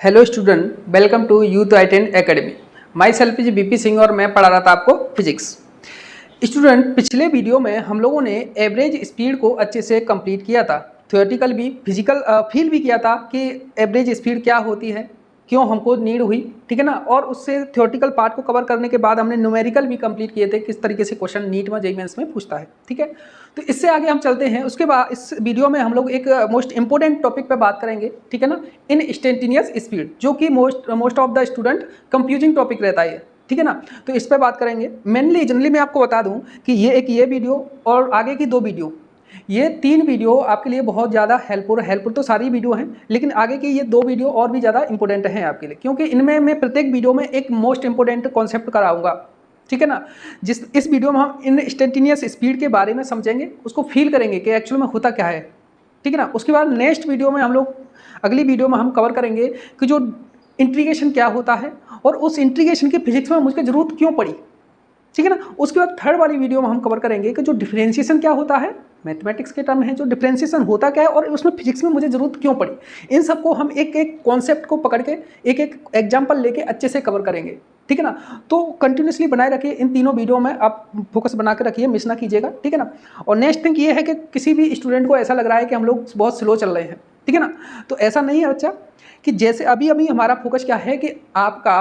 Hello student, welcome to youth आई10 academy. My self is BP Singh और मैं पढ़ा रहा था आपको फिजिक्स। स्टूडेंट, पिछले वीडियो में हम लोगों ने एवरेज स्पीड को अच्छे से कंप्लीट किया था, थियोरेटिकल भी फिजिकल फील भी किया था कि एवरेज स्पीड क्या होती है, क्यों हमको नीड हुई, ठीक है ना। और उससे थियोरेटिकल पार्ट को कवर करने के बाद हमने न्यूमेरिकल भी कंप्लीट किए थे, किस तरीके से क्वेश्चन नीट में जेईई मेंस में पूछता है, ठीक है। तो इससे आगे हम चलते हैं। उसके बाद इस वीडियो में हम लोग एक मोस्ट इंपॉर्टेंट टॉपिक पे बात करेंगे, ठीक है ना, इंस्टेंटेनियस स्पीड, जो कि most of the student confusing topic रहता है, ठीक है ना। तो इस पर बात करेंगे। मेनली जनरली मैं आपको बता दूं कि ये वीडियो और आगे की 2 वीडियो, ये 3 वीडियो आपके लिए बहुत ज़्यादा हेल्पफुल तो सारी वीडियो हैं, लेकिन आगे की ये 2 वीडियो और भी ज़्यादा इंपॉर्टेंट हैं आपके लिए, क्योंकि इनमें मैं प्रत्येक वीडियो में एक मोस्ट इंपॉर्टेंट कॉन्सेप्ट कराऊंगा, ठीक है ना। इस वीडियो में हम इंस्टेंटेनियस स्पीड के बारे में समझेंगे, उसको फील करेंगे कि एक्चुअल में होता क्या है, ठीक है ना। उसके बाद नेक्स्ट वीडियो में हम लोग, अगली वीडियो में हम कवर करेंगे कि जो इंटीग्रेशन क्या होता है और उस इंटीग्रेशन की फिजिक्स में मुझे ज़रूरत क्यों पड़ी, ठीक है ना। उसके बाद थर्ड वाली वीडियो में हम कवर करेंगे कि जो डिफरेंशिएशन क्या होता है, मैथमेटिक्स के टर्म है, जो डिफरेंशिएशन होता क्या है और उसमें फिजिक्स में मुझे ज़रूरत क्यों पड़ी। इन सबको हम एक एक कॉन्सेप्ट को पकड़ के एक एक एग्जाम्पल लेके अच्छे से कवर करेंगे, ठीक है ना। तो कंटिन्यूसली बनाए रखिए, इन तीनों वीडियो में आप फोकस बना के रखिए, मिस ना कीजिएगा, ठीक है ना। और नेक्स्ट थिंग ये है कि किसी भी स्टूडेंट को ऐसा लग रहा है कि हम लोग बहुत स्लो चल रहे हैं, ठीक है ना, तो ऐसा नहीं है बच्चा। कि जैसे अभी हमारा फोकस क्या है कि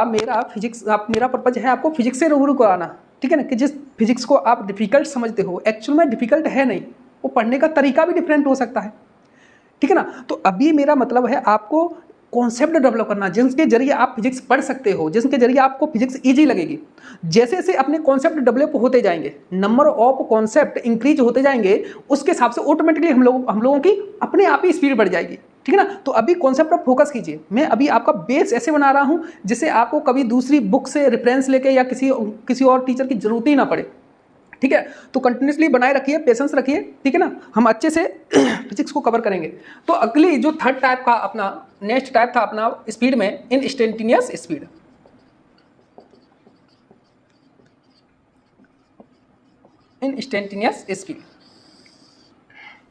मेरा पर्पज है आपको फिजिक्स से रूबरू कराना, ठीक है ना। कि जिस फिजिक्स को आप डिफिकल्ट समझते हो, एक्चुअल में डिफिकल्ट है नहीं, वो पढ़ने का तरीका भी डिफरेंट हो सकता है, ठीक है ना। तो अभी मेरा मतलब है आपको कॉन्सेप्ट डेवलप करना, जिसके जरिए आप फिजिक्स पढ़ सकते हो, जिसके जरिए आपको फिजिक्स इजी लगेगी। जैसे जैसे अपने कॉन्सेप्ट डेवलप होते जाएंगे, नंबर ऑफ कॉन्सेप्ट इंक्रीज होते जाएंगे, उसके हिसाब से ऑटोमेटिकली हम लोगों की अपने आप ही स्पीड बढ़ जाएगी, ठीक है ना। तो अभी कॉन्सेप्ट पर फोकस कीजिए। मैं अभी आपका बेस ऐसे बना रहा हूँ जिससे आपको कभी दूसरी बुक से रेफरेंस लेके या किसी और टीचर की जरूरत ही ना पड़े, ठीक है। तो कंटिन्यूसली बनाए रखिए, पेशेंस रखिए, ठीक है ना। हम अच्छे से फिजिक्स को कवर करेंगे। तो अगली जो थर्ड टाइप का अपना नेक्स्ट टाइप था अपना स्पीड में, इंस्टेंटेनियस स्पीड। इंस्टेंटेनियस स्पीड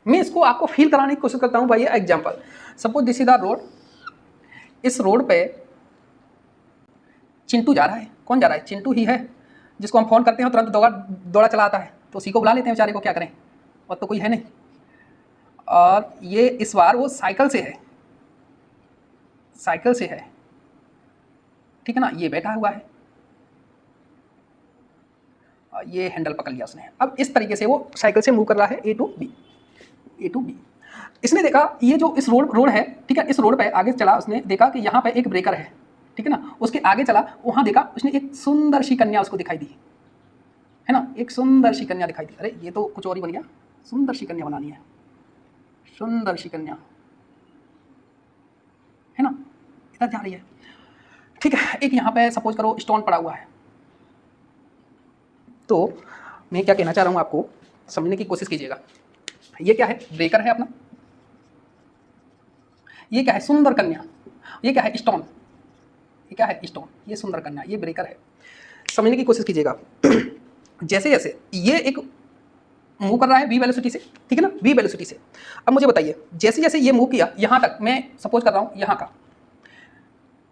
मैं इसको आपको फील कराने की कोशिश करता हूं भाई। Example, suppose this is the road. इस रोड पे चिंटू जा रहा है। कौन जा रहा है? चिंटू ही है, जिसको हम फोन करते हैं तुरंत दौड़ा चला आता है। तो उसी को बुला लेते हैं बेचारे को, क्या करें, और तो कोई है नहीं। और ये इस बार वो साइकिल से है, ठीक है ना। ये बैठा हुआ है और ये हैंडल पकड़ लिया उसने। अब इस तरीके से वो साइकिल से मूव कर रहा है ए टू बी। इसने देखा ये जो इस रोड है, ठीक है, इस रोड पे आगे चला, उसने देखा कि यहाँ पे एक ब्रेकर है, ठीक है ना। उसके आगे चला, वहाँ देखा उसने एक सुंदर सी कन्या उसको दिखाई दी, है ना। एक सुंदर सी कन्या दिखाई दी। अरे ये तो कुछ और ही बन गया, सुंदर सी कन्या बनानी है, सुंदर सी कन्या, है ना, इधर जा रही है, ठीक है। एक यहाँ पे सपोज करो स्टोन पड़ा हुआ है। तो मैं क्या कहना चाह रहा हूँ, आपको समझने की कोशिश कीजिएगा। ये क्या है? ब्रेकर है अपना। ये क्या है? सुंदर कन्या। ये क्या है? स्टोन। ये क्या है? स्टोन। ये सुंदर कन्या, ये ब्रेकर है। समझने की कोशिश कीजिएगा। जैसे जैसे ये एक मूव कर रहा है वी वेलोसिटी से, ठीक है ना, वी वेलोसिटी से। अब मुझे बताइए, जैसे जैसे ये मूव किया, यहाँ तक मैं सपोज कर रहा हूँ, यहाँ का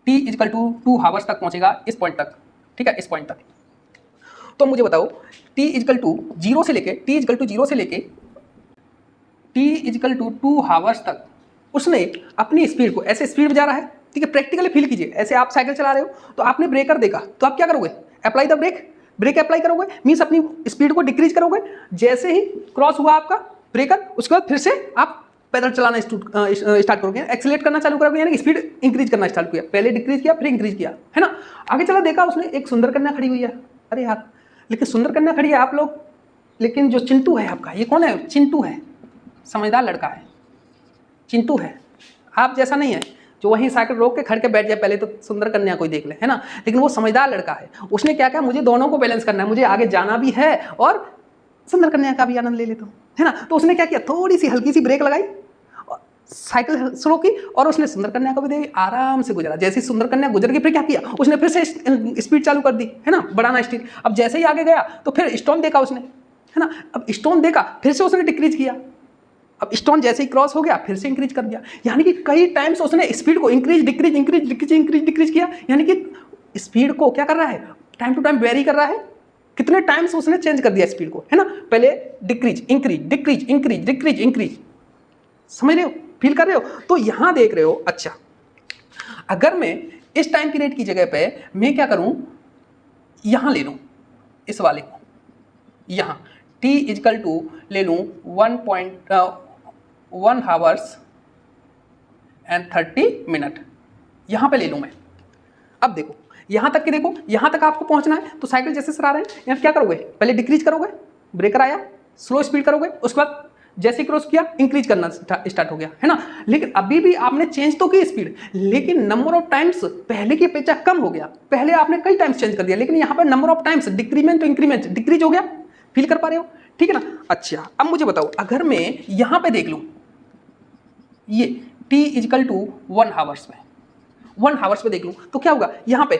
t इक्वल टू 2 हावर्स तक पहुँचेगा, इस पॉइंट तक, ठीक है, इस पॉइंट तक। तो मुझे बताओ t इक्वल टू 0 से लेके t इक्वल टू 2 हावर्स तक उसने अपनी स्पीड को ऐसे स्पीड में जा रहा है, ठीक है। प्रैक्टिकली फील कीजिए, ऐसे आप साइकिल चला रहे हो तो आपने ब्रेकर देखा, तो आप क्या करोगे? अप्लाई द ब्रेक अप्लाई करोगे, मीन्स अपनी स्पीड को डिक्रीज करोगे। जैसे ही क्रॉस हुआ आपका ब्रेकर, उसके बाद फिर से आप पैदल चलाना स्टार्ट करोगे, एक्सीलरेट करना चालू करोगे, यानी स्पीड इंक्रीज करना स्टार्ट किया। पहले डिक्रीज किया, फिर इंक्रीज किया, है ना। आगे चला, देखा उसने एक सुंदर कन्या खड़ी हुई है। अरे यार, लेकिन सुंदर कन्या खड़ी है, आप लोग, लेकिन जो चिंटू है आपका, ये कौन है? चिंटू है, समझदार लड़का है, चिंटू है, आप जैसा नहीं है जो वहीं साइकिल रोक के खड़ के बैठ जाए, पहले तो सुंदर कन्या कोई देख ले, है ना। लेकिन वो समझदार लड़का है, उसने क्या कहा, मुझे दोनों को बैलेंस करना है, मुझे आगे जाना भी है और सुंदर कन्या का भी आनंद ले लेता हूँ, है ना। तो उसने क्या किया, थोड़ी सी हल्की सी ब्रेक लगाई, साइकिल स्लो की और उसने सुंदर कन्या को भी दे, आराम से गुजरा। जैसे सुंदर कन्या गुजर गई, फिर क्या किया उसने, फिर से स्पीड चालू कर दी, है ना, बढ़ाना स्पीड। अब जैसे ही आगे गया तो फिर स्टोन देखा उसने, है ना। अब स्टोन देखा, फिर से उसने डिक्रीज किया, अब स्टोन जैसे ही क्रॉस हो गया फिर से इंक्रीज कर दिया, यानी कि कई टाइम्स उसने स्पीड को increase decrease increase decrease increase decrease किया, यानी कि स्पीड को क्या कर रहा है, टाइम टू टाइम वेरी कर रहा है। कितने टाइम्स उसने चेंज कर दिया स्पीड को, है ना, पहले decrease increase decrease increase decrease increase, समझ रहे हो, फील कर रहे हो। तो यहां देख रहे हो, अच्छा अगर मैं इस टाइम पीरियड की जगह पे मैं क्या करूं, यहां ले लूं इस वाले को, यहां t इजकल टू ले लूं 1 हावर्स एंड 30 मिनट, यहां पे ले लूं मैं। अब देखो यहां तक कि देखो यहां तक आपको पहुंचना है, तो साइकिल जैसे सर आ रहे हैं, यहाँ क्या करोगे, पहले डिक्रीज करोगे, ब्रेकर आया, स्लो स्पीड करोगे, उसके बाद जैसे क्रॉस किया इंक्रीज करना स्टार्ट हो गया, है ना। लेकिन अभी भी आपने चेंज तो की स्पीड, लेकिन नंबर ऑफ टाइम्स पहले की अपेक्षा कम हो गया। पहले आपने कई टाइम्स चेंज कर दिया, लेकिन यहाँ पर नंबर ऑफ टाइम्स डिक्रीमेंट तो इंक्रीमेंट डिक्रीज हो गया, फील कर पा रहे हो, ठीक है ना। अच्छा अब मुझे बताओ, अगर मैं यहां पे देख लूं, ये t इजकल टू 1 हावर्स में 1 हावर्स पे देख लूं, तो क्या होगा, यहां पे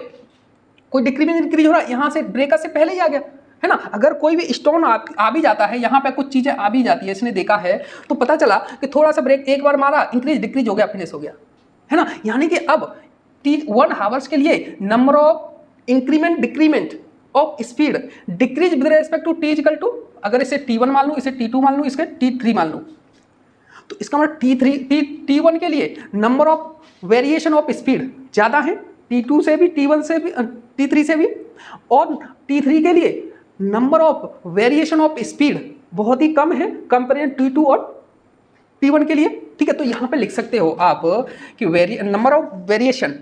कोई डिक्रीमेंट इंक्रीज हो रहा है, यहां से ब्रेकर से पहले ही आ गया, है ना। अगर कोई भी स्टोन आ भी जाता है, यहाँ पे कुछ चीजें आ भी जाती है, इसने देखा है, तो पता चला कि थोड़ा सा ब्रेक एक बार मारा, इंक्रीज डिक्रीज हो गया, फिनिश हो गया, है ना। यानी कि अब t1 हावर्स के लिए number of increment decrement of speed decrease with respect to t equal to, अगर इसे t1 मान लूं, इसे t2 मान लूं, इसके t3 मान लूं, तो इसका मतलब t1 के लिए number of variation of speed ज्यादा है, t2 से भी, t1 से भी, t3 से भी, और t3 के लिए number of variation of speed बहुत ही कम है कंपेयर t2 और t1 के लिए, ठीक है। तो यहां पे लिख सकते हो आप कि नंबर ऑफ वेरिएशन,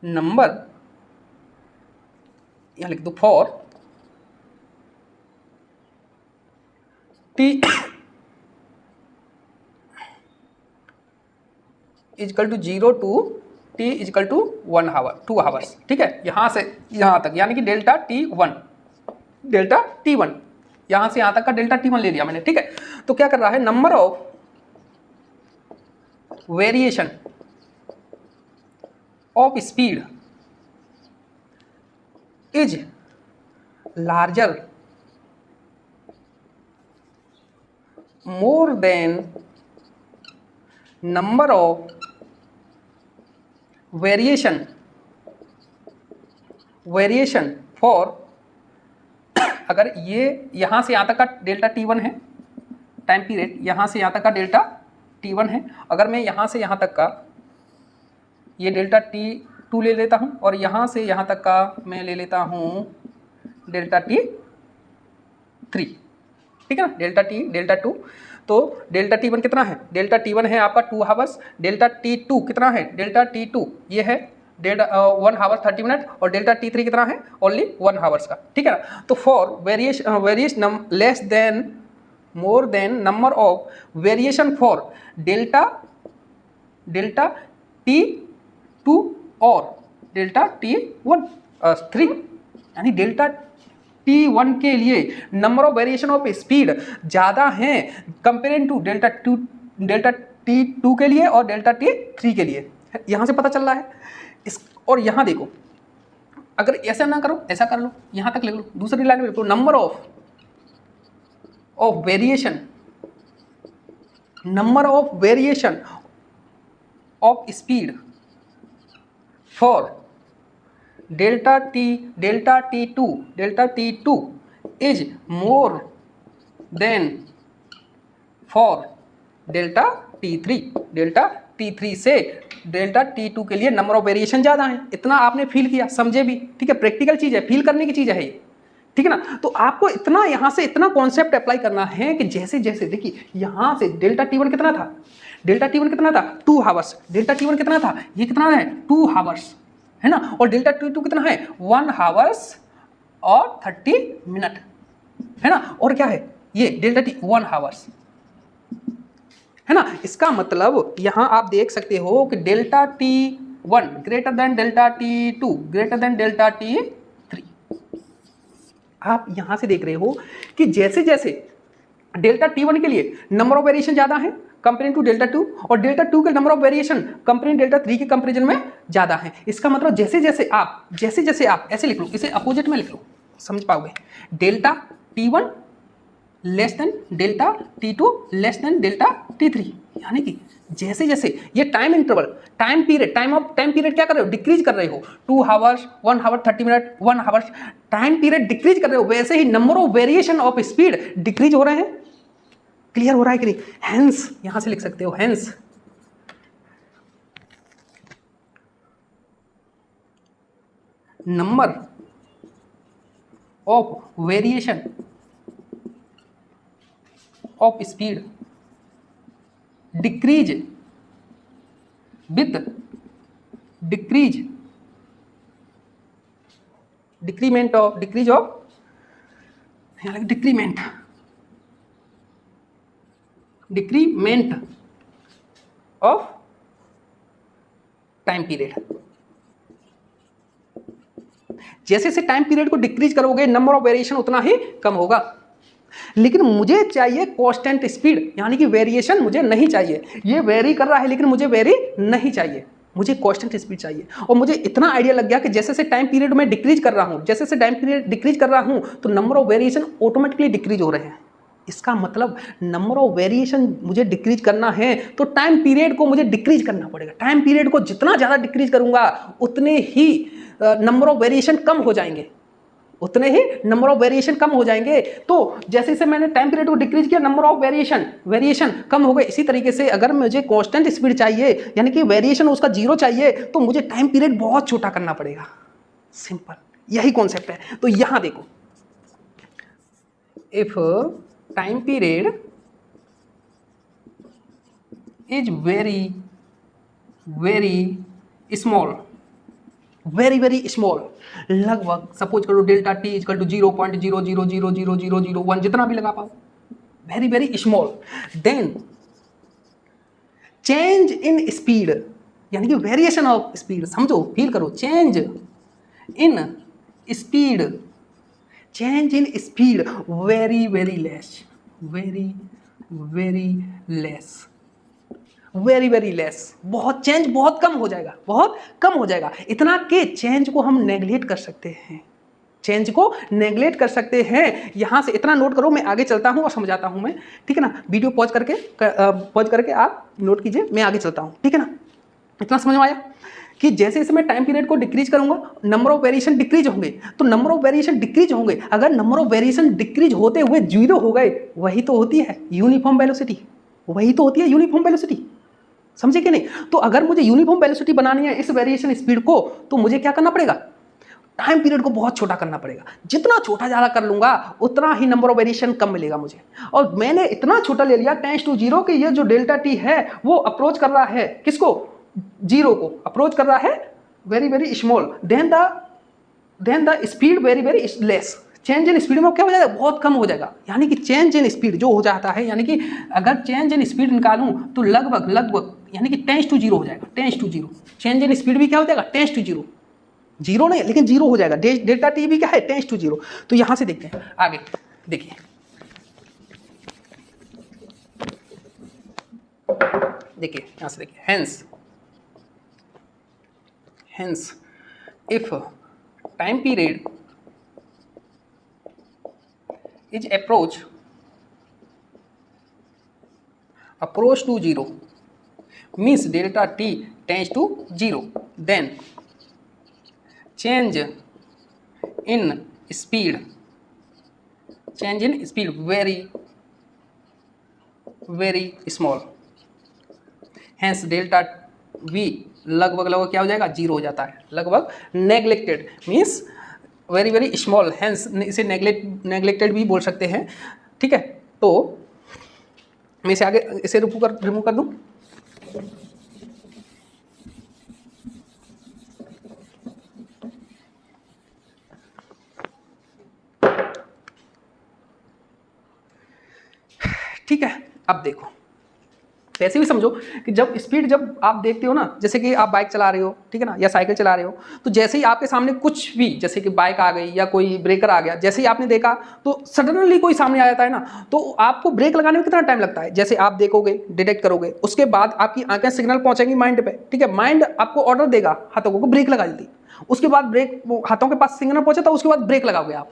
नंबर यहां लिख दो for t is equal to 0 to t is equal to 1 hour 2 hours, ठीक है, यहां से यहां तक, यानी कि डेल्टा t1 यहां से यहां तक का डेल्टा t1 ले लिया मैंने, ठीक है। तो क्या कर रहा है, number of variation of speed is larger more than number of variation for, अगर ये यहां से यहां तक का डेल्टा t1 है टाइम पीरियड, यहां से यहां तक का डेल्टा t1 है, अगर मैं यहां से यहां तक का ये डेल्टा t2 ले लेता हूं, और यहां से यहां तक का मैं ले लेता हूं डेल्टा t3, ठीक है ना, डेल्टा 2, तो डेल्टा t1 कितना है, डेल्टा t1 है आपका 2 हावर्स, डेल्टा t2 कितना है, डेल्टा t2 ये है 1 हावर 30 मिनट, और डेल्टा t3 कितना है, ओनली 1 हावर्स का, ठीक है ना। तो for variation less than more than number of variation for delta t2 और डेल्टा t3, यानी डेल्टा t1 के लिए number of variation of speed ज़्यादा हैं कंपेयरिंग टू डेल्टा t2 के लिए और डेल्टा t3 के लिए, यहाँ से पता चल रहा है और यहाँ देखो, अगर ऐसा ना करो, ऐसा कर लो, यहाँ तक लिख लो, दूसरी लाइन में लिखो, number of variation of speed for delta t2 is more than for delta t3 से डेल्टा t2 के लिए नंबर ऑफ वेरिएशन ज़्यादा है। इतना आपने फील किया, समझे भी, ठीक है, प्रैक्टिकल चीज़ है, फील करने की चीज़ है ये, ठीक है ना। तो आपको इतना यहाँ से इतना कॉन्सेप्ट अप्लाई करना है कि जैसे जैसे देखिए यहाँ से डेल्टा t1 कितना था, 2 हावर्स, डेल्टा t1 कितना था, ये कितना है 2 हावर्स, है ना, और डेल्टा t2 कितना है 1 हावर्स और 30 मिनट, है ना, और क्या है ये डेल्टा t 1 हावर्स, है ना। इसका मतलब यहां आप देख सकते हो कि delta t1 greater than delta t2 greater than delta t3। आप यहां से देख रहे हो कि जैसे जैसे डेल्टा t1 के लिए नंबर ऑफ वेरिएशन ज्यादा है कंपेयरिंग टू डेल्टा 2, और डेल्टा 2 के number of variation comparing delta 3 के कंपेरिजन में ज्यादा है। इसका मतलब जैसे जैसे आप ऐसे लिख लो, इसे अपोजिट में लिख लो, समझ पाओगे, delta t1 less than delta T2 less than delta T3। यानी कि जैसे जैसे ये time interval, time period, time period क्या कर रहे हो, डिक्रीज कर रहे हो, 2 hours, 1 hour 30 minute, 1 hours, time period decrease कर रहे हो, वैसे ही number of variation of speed decrease हो रहे हैं। क्लियर हो रहा है कि नहीं? हेंस यहां से लिख सकते हो, hence number of variation of speed decrease with decrement of decrement of time period. जैसे जैसे टाइम पीरियड को डिक्रीज करोगे नंबर ऑफ वेरिएशन उतना ही कम होगा। लेकिन मुझे चाहिए कांस्टेंट स्पीड, यानी कि वेरिएशन मुझे नहीं चाहिए। ये वेरी कर रहा है लेकिन मुझे वेरी नहीं चाहिए, मुझे कांस्टेंट स्पीड चाहिए। और मुझे इतना आइडिया लग गया कि जैसे जैसे टाइम पीरियड में डिक्रीज कर रहा हूं, जैसे जैसे टाइम पीरियड डिक्रीज कर रहा हूं तो number of variation automatically decrease हो रहे हैं। इसका मतलब नंबर ऑफ वेरिएशन मुझे डिक्रीज करना है तो टाइम पीरियड को मुझे डिक्रीज करना पड़ेगा। टाइम पीरियड को जितना ज़्यादा डिक्रीज करूंगा उतने ही नंबर ऑफ वेरिएशन कम हो जाएंगे, उतने ही नंबर ऑफ वेरिएशन कम हो जाएंगे। तो जैसे जैसे मैंने टाइम पीरियड को डिक्रीज किया नंबर ऑफ वेरिएशन कम हो गए। इसी तरीके से अगर मुझे कांस्टेंट स्पीड चाहिए यानी कि वेरिएशन उसका 0 चाहिए तो मुझे टाइम पीरियड बहुत छोटा करना पड़ेगा। सिंपल, यही कॉन्सेप्ट है। तो यहां देखो, if time period is very small, very small, लगभग सपोज करो डेल्टा T इक्वल टू 0.00000001 जितना भी लगा पाओ, very small, then change in speed यानी कि वेरिएशन ऑफ स्पीड, समझो, फील करो, change in speed very less, बहुत चेंज बहुत कम हो जाएगा, इतना कि चेंज को हम नेगलेक्ट कर सकते हैं, यहां से इतना नोट करो। मैं आगे चलता हूं और समझाता हूं मैं, ठीक है ना। वीडियो पॉज करके आप नोट कीजिए, मैं आगे चलता हूं, ठीक है ना। इतना समझ में आया कि जैसे जैसे मैं टाइम पीरियड को डिक्रीज करूंगा नंबर ऑफ वेरिएशन डिक्रीज होंगे, तो नंबर ऑफ वेरिएशन डिक्रीज होंगे। अगर नंबर ऑफ वेरिएशन डिक्रीज होते हुए 0 हो गए, वही तो होती है यूनिफॉर्म वेलोसिटी, समझे कि नहीं। तो अगर मुझे यूनिफॉर्म वेलोसिटी बनानी है इस वेरिएशन स्पीड को, तो मुझे क्या करना पड़ेगा, टाइम पीरियड को बहुत छोटा करना पड़ेगा। जितना छोटा ज़्यादा कर लूंगा उतना ही नंबर ऑफ वेरिएशन कम मिलेगा मुझे। और मैंने इतना छोटा ले लिया टेंस टू 0 कि ये जो डेल्टा T है वो अप्रोच कर रहा है किसको, 0 को अप्रोच कर रहा है, very small, then the speed very less. Change in speed में क्या हो जाएगा, बहुत कम हो जाएगा। यानी कि चेंज इन स्पीड जो हो जाता है, यानी कि अगर चेंज इन स्पीड निकालूं तो लगभग यानी कि टेंस टू 0 हो जाएगा, tends to 0। Change in speed भी क्या हो जाएगा, टेंस टू 0, 0 नहीं लेकिन 0 हो जाएगा। डेल्टा T भी क्या है, टेंस टू 0। तो यहां से देखते हैं आगे, देखिए यहां से देखिए, hence if time period is approach to 0 means delta T tends to 0, then change in speed very small, hence delta V लगभग क्या हो जाएगा, 0 हो जाता है, लगभग neglected means very small, hence इसे नेग्लेक्टेड भी बोल सकते हैं, ठीक है। तो मैं इसे आगे रिमूव कर दूं। ठीक है, अब देखो, वैसे भी समझो कि जब आप देखते हो ना, जैसे कि आप बाइक चला रहे हो, ठीक है ना, या साइकिल चला रहे हो, तो जैसे ही आपके सामने कुछ भी, जैसे कि बाइक आ गई या कोई ब्रेकर आ गया, जैसे ही आपने देखा तो सडनली कोई सामने आ जाता है ना, तो आपको ब्रेक लगाने में कितना टाइम लगता है, जैसे आप देखोगे, डिटेक्ट करोगे, उसके बाद आपकी आंखें सिग्नल पहुंचेंगी माइंड पे, ठीक है, माइंड आपको ऑर्डर देगा हाथों को ब्रेक लगा देती, उसके बाद ब्रेक हाथों के पास सिग्नल पहुंचा तो उसके बाद ब्रेक लगाओगे आप।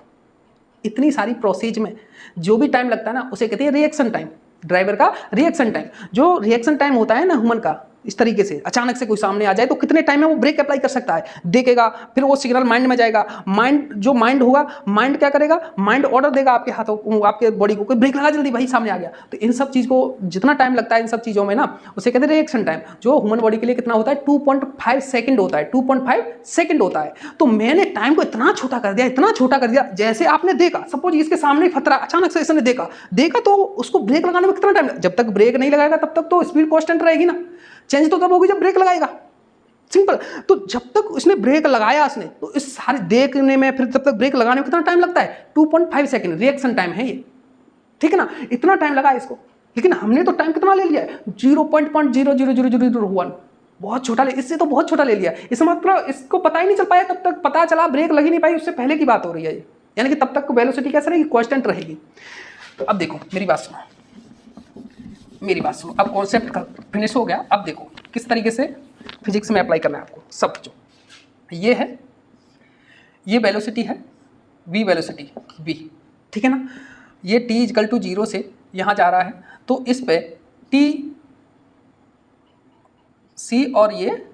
इतनी सारी प्रोसेस में जो भी टाइम लगता है ना उसे कहते हैं रिएक्शन टाइम, ड्राइवर का रिएक्शन टाइम। जो रिएक्शन टाइम होता है ना ह्यूमन का, इस तरीके से अचानक से कोई सामने आ जाए तो कितने टाइम में वो ब्रेक अप्लाई कर सकता है, देखेगा, फिर वो सिग्नल माइंड में जाएगा, माइंड होगा, माइंड क्या करेगा, माइंड ऑर्डर देगा आपके हाथों, आपके बॉडी को, कोई ब्रेक लगा जल्दी भाई सामने आ गया। तो इन सब चीज़ को जितना टाइम लगता है इन सब चीज़ों में ना, उसे कहते हैं रिएक्शन टाइम, जो ह्यूमन बॉडी के लिए कितना होता है 2.5 सेकंड होता है, 2.5 सेकंड होता है। तो मैंने टाइम को इतना छोटा कर दिया, इतना छोटा कर दिया, जैसे आपने देखा, सपोज इसके सामने खतरा, अचानक से इसने देखा तो उसको ब्रेक लगाने में कितना टाइम, जब तक ब्रेक नहीं लगाएगा तब तक तो स्पीड कांस्टेंट रहेगी ना, चेंज तो तब होगी जब ब्रेक लगाएगा, सिंपल। तो जब तक उसने ब्रेक लगाया उसने, तो इस सारे देखने में, फिर जब तक ब्रेक लगाने में कितना टाइम लगता है 2.5 सेकंड रिएक्शन टाइम है ये, ठीक है ना, इतना टाइम लगा इसको। लेकिन हमने तो टाइम कितना ले लिया है 0.00001, बहुत छोटा ले, इससे तो बहुत छोटा ले लिया। इस मतलब इसको पता ही नहीं चल पाया, तब तक पता चला ब्रेक लग ही नहीं पाई, उससे पहले की बात हो रही है ये, यानी कि तब तक वेलोसिटी कैसे रहेगी, कांस्टेंट रहेगी। अब देखो मेरी बात सुनो, अब कॉन्सेप्ट फिनिश हो गया। अब देखो किस तरीके से फिजिक्स में अप्लाई करना है आपको सब। जो ये है, ये वेलोसिटी है, v वेलोसिटी v, ठीक है ना, ये t = 0 से यहाँ जा रहा है, तो इस पे t c और ये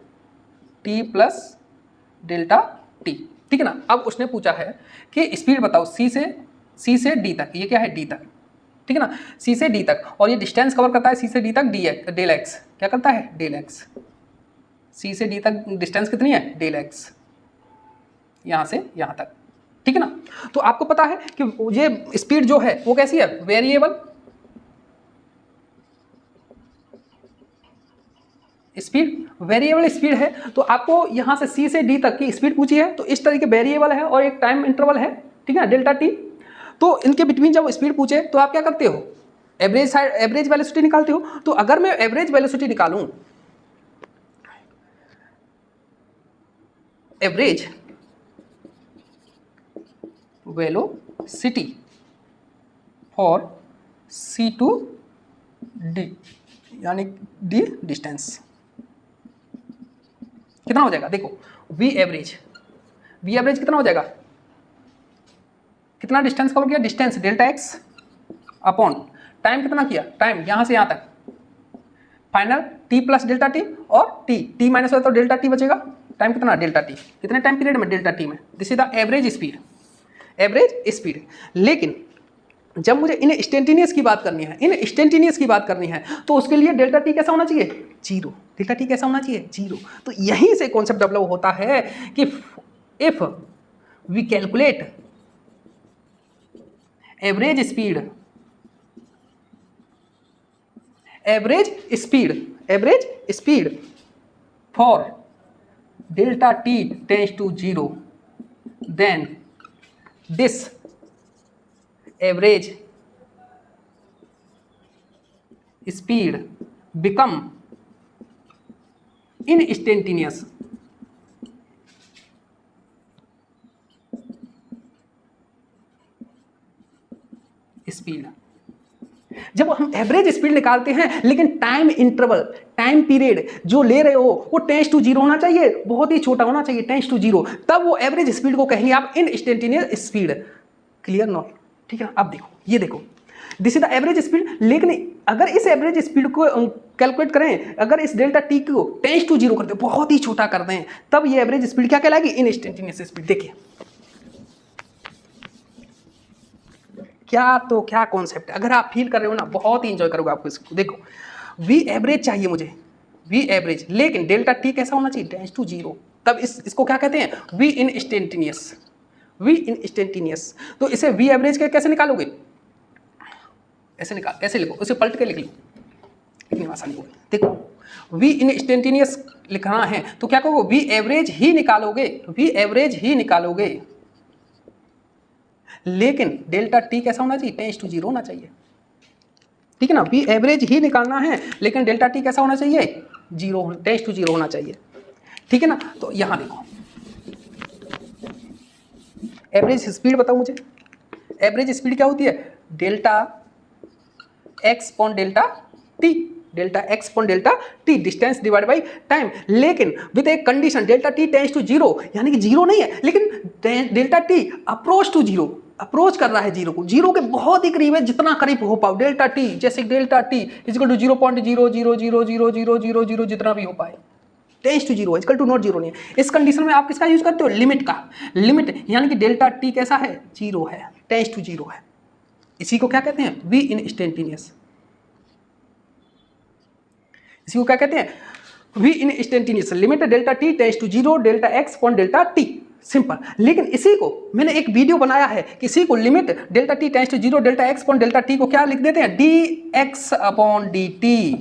t + Δt, ठीक है ना। अब उसने पूछा है कि स्पीड बताओ c से d तक, ये क्या है d तक, ठीक है ना, c से d तक, और ये डिस्टेंस कवर करता है c से d तक डेल x, क्या करता है डेल x, c से d तक डिस्टेंस कितनी है डेल x, यहाँ से यहाँ तक, ठीक है ना। तो आपको पता है कि ये स्पीड जो है वो कैसी है, वेरिएबल स्पीड है। तो आपको यहाँ से c से d तक की स्पीड पूछी है, तो इस तरीके वेरिएबल है और एक टाइम इंटरवल है, ठीक है, Δt। तो इनके बिटवीन जब स्पीड पूछे तो आप क्या करते हो, एवरेज वेलोसिटी निकालते हो। तो अगर मैं एवरेज वेलोसिटी निकालूं, average velocity for C to D, यानी D डिस्टेंस, कितना हो जाएगा, देखो V एवरेज कितना हो जाएगा, कितना डिस्टेंस कवर किया, डिस्टेंस Δx अपॉन टाइम कितना किया, टाइम यहाँ से यहाँ तक, फाइनल t + Δt और t माइनस होता तो Δt बचेगा, टाइम कितना Δt, कितने टाइम पीरियड में Δt में, this is the average speed. लेकिन जब मुझे इन इंस्टेंटेनियस की बात करनी है, तो उसके लिए Δt कैसा होना चाहिए, 0, Δt कैसा होना चाहिए 0। तो यहीं से कॉन्सेप्ट डेवलप होता है कि if we calculate average speed for Δt tends to 0, then this average speed become instantaneous speed. जब हम एवरेज स्पीड निकालते हैं, लेकिन टाइम पीरियड जो ले रहे हो वो टेंड्स टू 0 होना चाहिए, बहुत ही छोटा होना चाहिए, टेंड्स टू 0, तब वो एवरेज स्पीड को कहेंगे आप इंस्टेंटेनियस स्पीड। क्लियर नॉट, ठीक है। अब देखो, ये देखो, this is the average speed. लेकिन अगर इस एवरेज स्पीड को कैलकुलेट करें, अगर इस Δt को टेंड्स टू 0 कर दें, बहुत ही छोटा कर दें, तब ये एवरेज स्पीड क्या कहलाएगी, इंस्टेंटेनियस स्पीड। देखिए क्या कॉन्सेप्ट है, अगर आप फील कर रहे हो ना, बहुत ही इंजॉय करोगे आपको इसको। देखो V एवरेज चाहिए मुझे, V एवरेज, लेकिन Δt कैसा होना चाहिए, टेंड्स टू 0, तब इसको क्या कहते हैं, V इंस्टेंटेनियस। तो इसे V एवरेज के कैसे निकालोगे, ऐसे लिखो, उसे पलट के लिख लो, लिखने में आसानी होगी। देखो V इंस्टेंटेनियस लिखना है तो क्या कहोगे, V एवरेज ही निकालोगे, लेकिन Δt कैसा होना चाहिए, टेंड्स टू 0 होना चाहिए, ठीक है ना। V एवरेज ही निकालना है, लेकिन Δt कैसा होना चाहिए, 0, टेंड्स टू 0 होना चाहिए, ठीक है ना। तो यहां देखो, एवरेज स्पीड बताओ मुझे, एवरेज स्पीड क्या होती है, Δx/Δt, distance divide by time, लेकिन विद एक कंडीशन, Δt टेंड्स टू 0, यानी कि 0 नहीं है, लेकिन Δt अप्रोच टू 0, अप्रोच कर रहा है जीरो को, जीरो के बहुत ही करीब है, जितना करीब हो पाओ। डेल्टा टी, जैसे डेल्टा टी इक्वल टू 0.0000000 जितना भी हो पाए, tends to zero, equal to not zero नहीं है। इस कंडीशन में आप किसका यूज करते हो? लिमिट का। लिमिट यानी कि डेल्टा टी कैसा है? जीरो है, टेंस टू जीरो है। इसी को क्या कहते हैं? V instantaneous. इसी को क्या कहते हैं? V instantaneous. Limit delta T tends to zero delta X upon delta T, simple. लेकिन इसी को मैंने एक वीडियो बनाया है, किसी को limit delta T tends to zero delta X upon delta T को क्या लिख देते हैं? D X upon D T,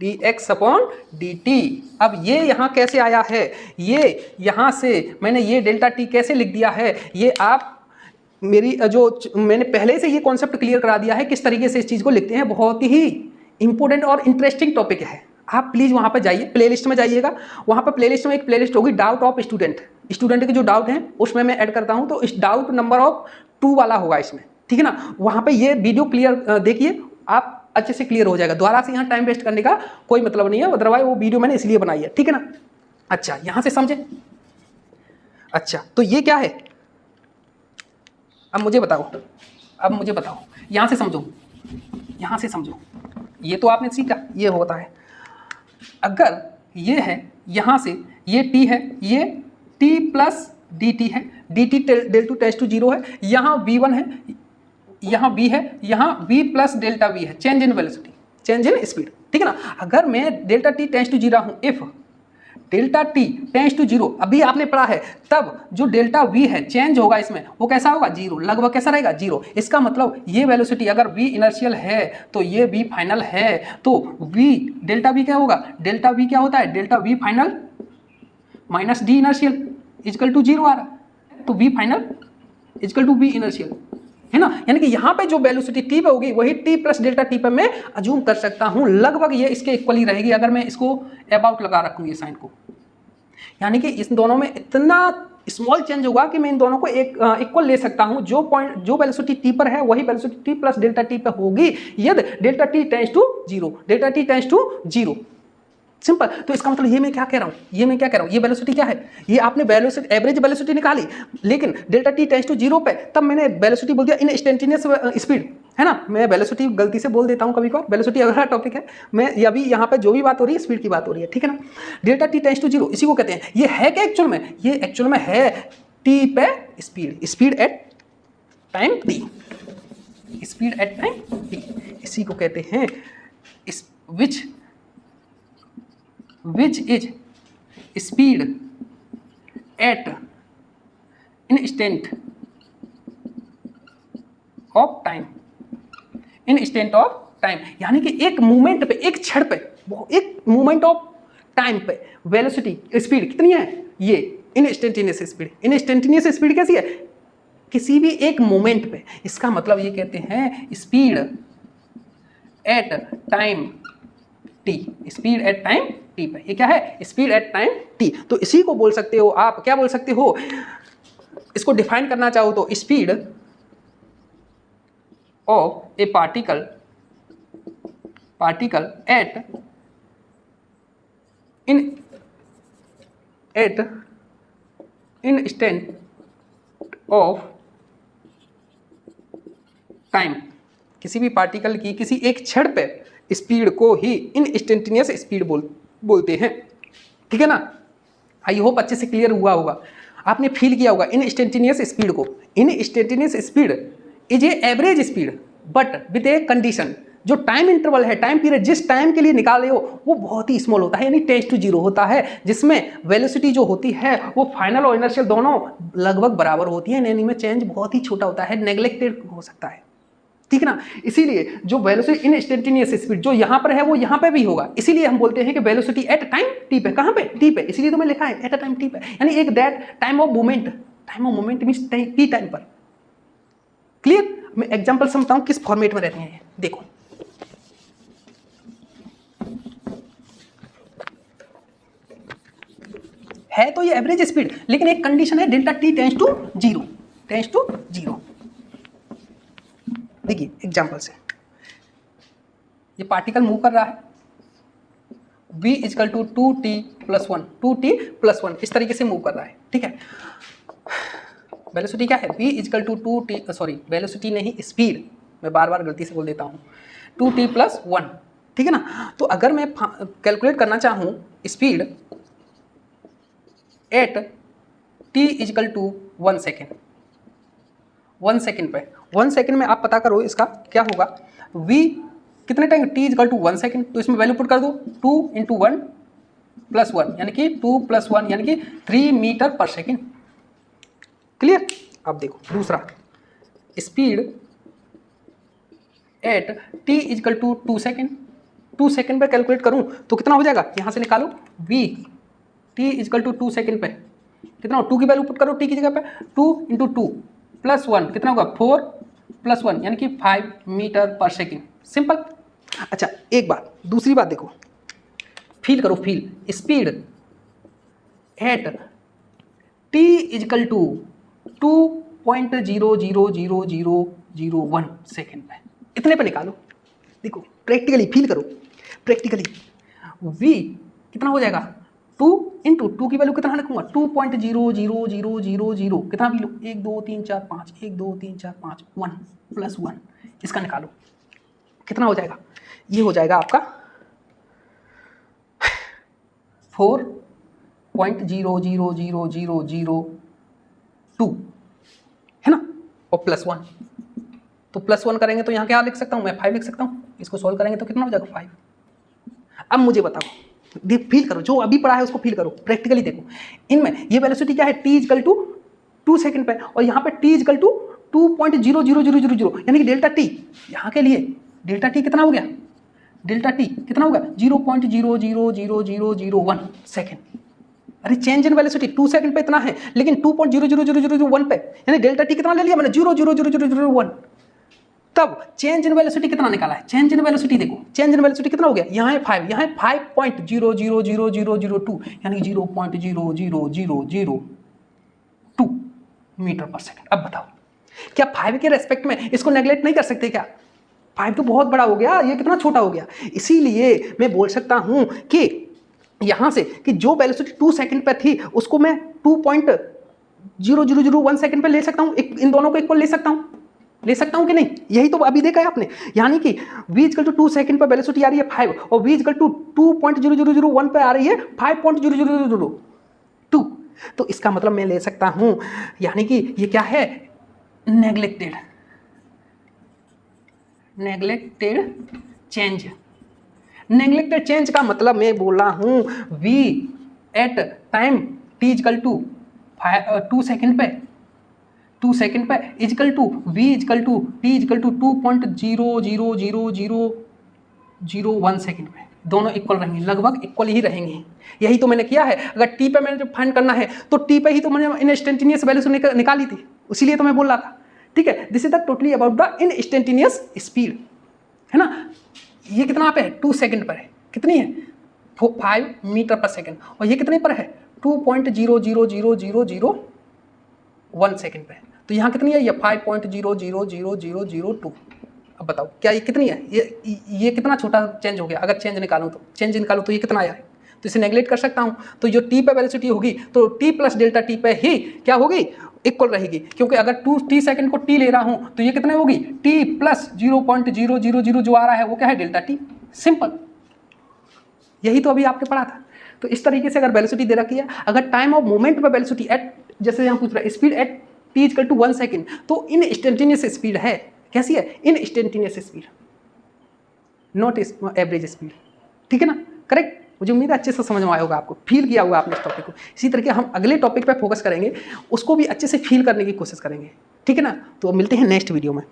D X upon D T. अब ये यहाँ कैसे आया है? ये यहाँ से मैंने ये डेल्टा टी कैसे लिख दिया है, ये आप मेरी जो मैंने पहले से ये कॉन्सेप्ट क्लियर करा दिया है किस तरीके से इस चीज़ को लिखते हैं। बहुत ही इंपॉर्टेंट और इंटरेस्टिंग टॉपिक है। आप प्लीज़ वहाँ पर जाइए, प्लेलिस्ट में जाइएगा। वहाँ पर प्लेलिस्ट में एक प्लेलिस्ट होगी डाउट ऑफ स्टूडेंट। स्टूडेंट के जो डाउट हैं उसमें मैं ऐड करता हूँ, तो इस डाउट नंबर ऑफ 2 वाला होगा इसमें, ठीक है ना। वहाँ पे ये वीडियो क्लियर देखिए, आप अच्छे से क्लियर हो जाएगा। दोबारा से यहाँ टाइम वेस्ट करने का कोई मतलब नहीं है, अदरवाइज वो वीडियो मैंने इसलिए बनाई है, ठीक है ना। अच्छा, यहाँ से समझे? अच्छा, तो ये क्या है? अब मुझे बताओ, यहाँ से समझो, यहाँ से समझो। ये तो आपने सीखा, ये होता है। अगर ये है, यहाँ से ये टी है, ये टी प्लस डी टी है, D T delta tends to zero है, यहाँ V1 है, यहाँ V है, यहाँ V प्लस डेल्टा V है, change in velocity, change in speed, ठीक है ना। अगर मैं delta T tends to zero हूँ, if delta T tends to zero, अभी आपने पढ़ा है, तब जो डेल्टा V है चेंज होगा इसमें, वो कैसा होगा? जीरो, लगभग कैसा रहेगा? जीरो। इसका मतलब ये वेलोसिटी अगर V इनर्शियल है तो ये V फाइनल है, तो V डेल्टा V क्या होगा? डेल्टा V क्या होता है? Delta V final minus D initial equal to zero आ रहा है, तो V final equal to V initial, है ना। यानी कि यहाँ पे जो वेलोसिटी टी पे होगी वही टी प्लस डेल्टा टी पे मैं अज्यूम कर सकता हूँ, लगभग ये इसके इक्वल ही रहेगी अगर मैं इसको अबाउट लगा रखूँ ये साइन को। यानी कि इन दोनों में इतना स्मॉल चेंज होगा कि मैं इन दोनों को एक इक्वल ले सकता हूँ। जो वेलोसिटी टी पर है वही velocity T plus delta T पे होगी यदि delta T tends to zero, delta T tends to zero, simple. तो इसका मतलब ये मैं क्या कह रहा हूँ, ये वेलोसिटी क्या है? ये आपने वेलोसिटी एवरेज वेलोसिटी निकाली, लेकिन delta T tends to zero पे तब मैंने वेलोसिटी बोल दिया इंस्टेंटेनियस स्पीड, है ना। मैं वेलोसिटी गलती से बोल देता हूँ कभी कभार, वेलोसिटी अगला टॉपिक है। मैं अभी यहाँ पे जो भी बात हो रही है स्पीड की बात हो रही है, ठीक है ना। Delta T tends to zero, इसी को कहते हैं। ये है क्या एक्चुअल में? ये एक्चुअल में है टी पे speed at time T, speed at time T, इसी को कहते हैं which is speed at instant of time, instant of time। यानी कि एक मूवमेंट पे, एक क्षण पे, एक मूवमेंट ऑफ टाइम पे वेलोसिटी स्पीड कितनी है? ये इंस्टेंटेनियस स्पीड। इंस्टेंटेनियस स्पीड कैसी है? किसी भी एक मोमेंट पे। इसका मतलब ये कहते हैं speed at time T, speed at time T पे। ये क्या है? Speed at time T. तो इसी को बोल सकते हो आप, क्या बोल सकते हो? इसको डिफाइन करना चाहो तो speed of A particle at instant of time. किसी भी पार्टिकल की किसी एक क्षण पे स्पीड को ही इंस्टेंटेनियस स्पीड बोलते हैं, ठीक है ना। आई होप अच्छे से क्लियर हुआ होगा, आपने फील किया होगा इंस्टेंटेनियस स्पीड को। Instantaneous speed is a average speed but with a condition. जो टाइम इंटरवल है, टाइम पीरियड जिस टाइम के लिए निकाले हो वो बहुत ही स्मॉल होता है, यानी टेंस टू जीरो होता है, जिसमें वेलोसिटी जो होती है वो फाइनल और इनर्शियल दोनों लगभग बराबर होती है, यानी में चेंज बहुत ही छोटा होता है, नेग्लेक्टेड हो सकता है, ठीक है ना। इसीलिए जो वेलोसिटी इंस्टेंटेनियस स्पीड जो यहाँ पर है वो यहाँ पे भी होगा। इसीलिए हम बोलते हैं कि वेलोसिटी एट टाइम टी पे। कहाँ पे? टी पे। इसीलिए तो मैं लिखा है एट अ टाइम टी पे, यानी एक that time of moment means T time पर। क्लियर? मैं एग्जांपल समझता हूँ किस फॉर्मेट में रहते हैं, देखो। है तो ये एवरेज स्पीड, लेकिन एक कंडीशन है delta T tends to zero. देखिए एग्जाम्पल से, ये पार्टिकल मूव कर रहा है, v is equal to 2t+1, 2t+1 इस तरीके से मूव कर रहा है, ठीक है। वेलोसिटी क्या है, v is equal to 2t, sorry velocity नहीं स्पीड, मैं बार बार गलती से बोल देता हूँ, 2t+1, ठीक है ना। तो अगर मैं कैलकुलेट करना चाहूँ speed at t is equal to 1 second, 1 second पे, 1 सेकेंड में आप पता करो इसका क्या होगा, v कितने time, t is equal to 1 second, तो इसमें वैल्यू पुट कर दो 2 × 1 + 1 यानी कि 2 + 1 यानी कि 3 मीटर पर सेकेंड। क्लियर। अब देखो दूसरा, speed at t is equal to 2 second, 2 second पे कैलकुलेट करूं तो कितना हो जाएगा, यहां से निकालो v t is equal to 2 second पे कितना हो, 2 की वैल्यू पुट करो t की जगह पे, 2 × 2 + 1 कितना होगा, 4 + 1 यानी कि 5 मीटर पर सेकेंड। सिंपल। अच्छा एक बात, दूसरी बात देखो, फील करो, feel speed at t is equal to 2.00001 second पे, इतने पे निकालो। देखो प्रैक्टिकली फील करो, प्रैक्टिकली v कितना हो जाएगा, 2 × 2 की वैल्यू कितना रखूंगा, 2.00000 कितना भी लो, 1 2 3 4 5, 1 2 3 4 5, 1 + 1, इसका निकालो कितना हो जाएगा, ये हो जाएगा आपका 4.0000002 है ना, और +1, तो +1 करेंगे तो यहाँ क्या लिख सकता हूँ मैं, 5 लिख सकता हूँ, इसको सॉल्व करेंगे तो कितना हो जाएगा 5। अब मुझे बताओ, फील करो, जो अभी पढ़ा है उसको फील करो, प्रैक्टिकली देखो, इनमें ये वेलोसिटी क्या है, t इजकल टू 2 सेकेंड पे, और यहाँ पे t इजकल टू 2.00000 यानी कि डेल्टा t, यहाँ के लिए डेल्टा t कितना हो गया, डेल्टा t कितना होगा 0.00001 सेकेंड। अरे चेंज इन वेलोसिटी 2 सेकंड पे इतना है, लेकिन 2.00001 पे यानी डेल्टा t कितना ले लिया मैंने, 0.00001। तब चेंज इन वेलोसिटी कितना निकाला है, चेंज इन वेलोसिटी देखो, चेंज इन वेलोसिटी कितना हो गया, यहाँ है 5, यहाँ है 5.0000002 यानी 0.00002 मीटर पर सेकंड। अब बताओ क्या 5 के रेस्पेक्ट में इसको नेग्लेक्ट नहीं कर सकते क्या, 5 तो बहुत बड़ा हो गया, ये कितना छोटा हो गया। इसीलिए मैं बोल सकता हूं कि यहां से कि जो वेलोसिटी 2 सेकंड पे थी उसको मैं 2.00001 सेकंड पे ले सकता हूं, इन दोनों को इक्वल ले सकता हूं कि नहीं, यही तो अभी देखा है आपने, यानी कि v इक्वल टू 2 सेकंड पे वेलोसिटी आ रही है 5 और v इक्वल टू 2.00001 पे आ रही है 5.00002, तो इसका मतलब मैं ले सकता हूं, यानी कि ये क्या है, नेग्लेक्टेड चेंज। नेग्लेक्टेड चेंज का मतलब मैं बोल रहा हूं v at time t is equal to 2 second पे equal to v is equal to t is equal to 2.0000001 second पे, दोनों इक्वल रहेंगे, लगभग इक्वल ही रहेंगे। यही तो मैंने किया है, अगर t पे मैंने जब फाइंड करना है तो t पे ही तो मैंने इंस्टेंटेनियस वैल्यू निकाली थी, इसीलिए तो मैं बोल रहा था। ठीक है, this is the totally about the instantaneous speed, है ना। ये कितना पे है, 2 सेकंड पर है, कितनी है 5 मीटर पर सेकंड, और ये कितने पर है 2.0000001 सेकंड पे, तो यहाँ कितनी है, ये 5.0000002। अब बताओ क्या ये कितनी है, ये कितना छोटा चेंज हो गया, अगर चेंज निकालूँ तो ये कितना आया है, तो इसे नेग्लेक्ट कर सकता हूँ। तो जो t पे वेलोसिटी होगी तो t प्लस डेल्टा t पे ही क्या होगी, इक्वल रहेगी, क्योंकि अगर 2t सेकंड को t ले रहा हूँ तो ये कितने होगी, t प्लस 0.000 जो आ रहा है वो क्या है, डेल्टा t। सिंपल, यही तो अभी आपके पढ़ा था। तो इस तरीके से अगर वेलोसिटी दे रखी है, अगर टाइम ऑफ मोमेंट पे वेलोसिटी एट, जैसे यहाँ पूछ रहा है speed at t equal to 1 second, तो इन इंस्टेंटेनियस स्पीड है, कैसी है, an instantaneous speed, not average speed. ठीक है ना, करेक्ट। मुझे उम्मीद है अच्छे से समझ में आया होगा, आपको फील किया होगा आपने इस टॉपिक को। इसी तरीके हम अगले टॉपिक पे फोकस करेंगे, उसको भी अच्छे से फील करने की कोशिश करेंगे। ठीक है ना, तो मिलते हैं नेक्स्ट वीडियो में।